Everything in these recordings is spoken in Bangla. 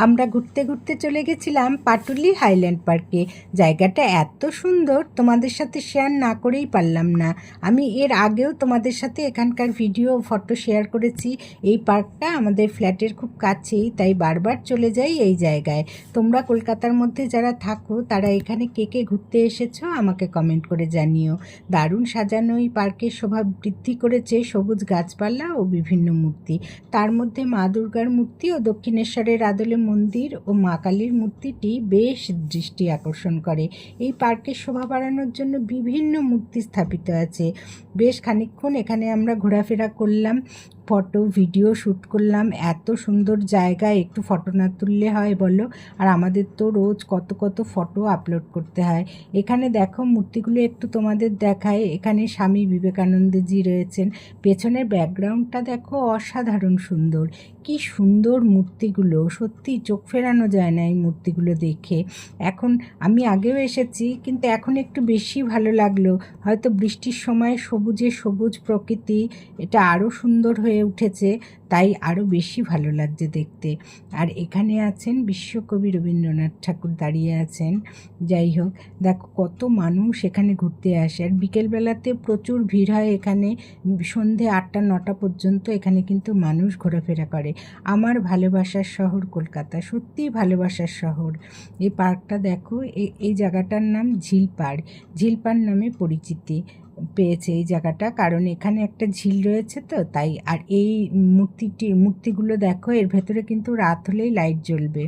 আমরা ঘুরতে ঘুরতে চলে গেছিলাম পাটুলি হাইল্যান্ড পার্কে। জায়গাটা এত সুন্দর, তোমাদের সাথে শেয়ার না করেই পারলাম না। আমি এর আগেও তোমাদের সাথে এখানকার ভিডিও ফটো শেয়ার করেছি। এই পার্কটা আমাদের ফ্ল্যাটের খুব কাছেই, তাই বারবার চলে যাই এই জায়গায়। তোমরা কলকাতার মধ্যে যারা থাকো তারা এখানে কে কে ঘুরতে এসেছো আমাকে কমেন্ট করে জানিও। দারুণ সাজানো এই পার্কের শোভা বৃদ্ধি করেছে সবুজ গাছপালা ও বিভিন্ন মূর্তি। তার মধ্যে মা দুর্গার মূর্তি ও দক্ষিণেশ্বরের আদলে মন্দির ও মা কালীর মূর্তিটি বেশ দৃষ্টি আকর্ষণ করে। এই পার্কের শোভা বাড়ানোর জন্য বিভিন্ন মূর্তি স্থাপিত আছে। বেশ খানিকক্ষণ এখানে আমরা ঘোরাফেরা করলাম, ফটো ভিডিও শ্যুট করলাম। এত সুন্দর জায়গা, একটু ফটো না তুললে হয় বলো? আর আমাদের তো রোজ কত কত ফটো আপলোড করতে হয়। এখানে দেখো মূর্তিগুলো একটু তোমাদের দেখায়। এখানে স্বামী বিবেকানন্দজি রয়েছেন। পেছনের ব্যাকগ্রাউন্ডটা দেখো, অসাধারণ সুন্দর। কি সুন্দর মূর্তিগুলো, সত্যি চোখ ফেরানো যায় না এই মূর্তিগুলো দেখে। এখন আমি আগেও এসেছি, কিন্তু এখন একটু বেশি ভালো লাগলো। হয়তো বৃষ্টির সময় সবুজে সবুজ প্রকৃতি, এটা আরও সুন্দর হয়ে উঠেছে, তাই আরও বেশি ভালো লাগছে দেখতে। আর এখানে আছেন বিশ্বকবি রবীন্দ্রনাথ ঠাকুর দাঁড়িয়ে আছেন। যাই হোক, দেখো কত মানুষ এখানে ঘুরতে আসে। আর বিকেলবেলাতে প্রচুর ভিড় হয় এখানে। সন্ধে 8টা-9টা পর্যন্ত এখানে কিন্তু মানুষ ঘোরাফেরা করে। আমার ভালোবাসার শহর কলকাতা, সত্যিই ভালোবাসার শহর। এই পার্কটা দেখো, এই জায়গাটার নাম ঝিলপাড়। ঝিলপাড় নামে পরিচিতি পেয়েছে এই জায়গাটা, কারণ এখানে একটা ঝিল রয়েছে তো তাই। আর এই মূর্তিগুলো দেখো, এর ভেতরে কিন্তু রাত হলেই লাইট জ্বলবে।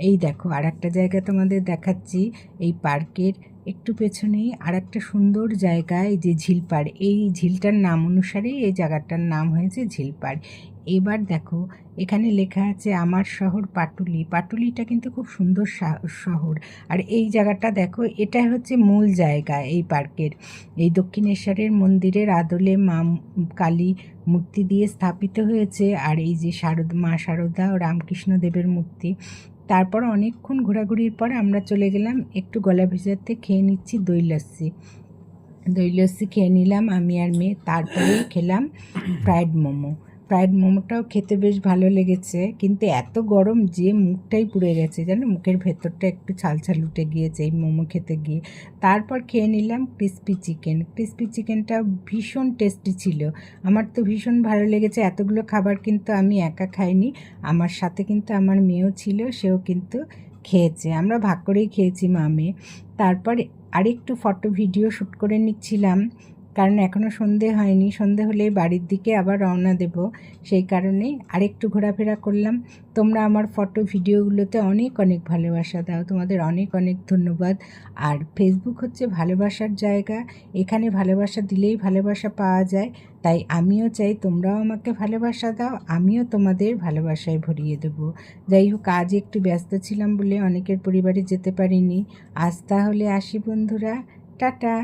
এই দেখো আর একটা জায়গা তোমাদের দেখাচ্ছি। এই পার্কের একটু পেছনেই আর একটা সুন্দর জায়গা, এই যে ঝিলপাড়। এই ঝিলটার নাম অনুসারেই এই জায়গাটার নাম হয়েছে ঝিলপাড়। এবার দেখো এখানে লেখা আছে আমার শহর পাটুলি। পাটুলিটা কিন্তু খুব সুন্দর শহর। আর এই জায়গাটা দেখো, এটা হচ্ছে মূল জায়গা এই পার্কের। এই দক্ষিণেশ্বরের মন্দিরের আদলে মা কালী মূর্তি দিয়ে স্থাপিত হয়েছে। আর এই যে মা শারদা ও রামকৃষ্ণ দেবের মূর্তি। তারপর অনেকক্ষণ ঘোরাঘুরির পর আমরা চলে গেলাম একটু গলা ভেজাতে খেয়ে নিচ্ছি দই লস্যি। দই লস্যি খেয়ে নিলাম আমি আর মেয়ে। তারপরে খেলাম ফ্রায়েড মোমো। ফ্রায়েড মোমোটাও খেতে বেশ ভালো লেগেছে, কিন্তু এত গরম যে মুখটাই পুড়ে গেছে, জানো, মুখের ভেতরটা একটু ছালছাল উঠে গিয়েছে এই মোমো খেতে গিয়ে। তারপর খেয়ে নিলাম ক্রিস্পি চিকেন। ক্রিস্পি চিকেনটা ভীষণ টেস্টি ছিল। আমার তো ভীষণ ভালো লেগেছে। এতগুলো খাবার কিন্তু আমি একা খাইনি, আমার সাথে কিন্তু আমার মেয়েও ছিল, সেও কিন্তু খেয়েছে। আমরা ভাগ করেই খেয়েছি মা মেয়ে। তারপর আরেকটু ফটো ভিডিও শ্যুট করে নিচ্ছিলাম, কারণ এখনও সন্ধে হয়নি। সন্ধে হলেই বাড়ির দিকে আবার রওনা দেব, সেই কারণেই আরেকটু ঘোরাফেরা করলাম। তোমরা আমার ফটো ভিডিওগুলোতে অনেক অনেক ভালোবাসা দাও, তোমাদের অনেক অনেক ধন্যবাদ। আর ফেসবুক হচ্ছে ভালোবাসার জায়গা, এখানে ভালোবাসা দিলেই ভালোবাসা পাওয়া যায়। তাই আমিও চাই তোমরাও আমাকে ভালোবাসা দাও, আমিও তোমাদের ভালোবাসায় ভরিয়ে দেবো। যাই হোক, আজ একটু ব্যস্ত ছিলাম বলে অনেকের পরিবারে যেতে পারিনি। আজ তাহলে আসি বন্ধুরা, টাটা।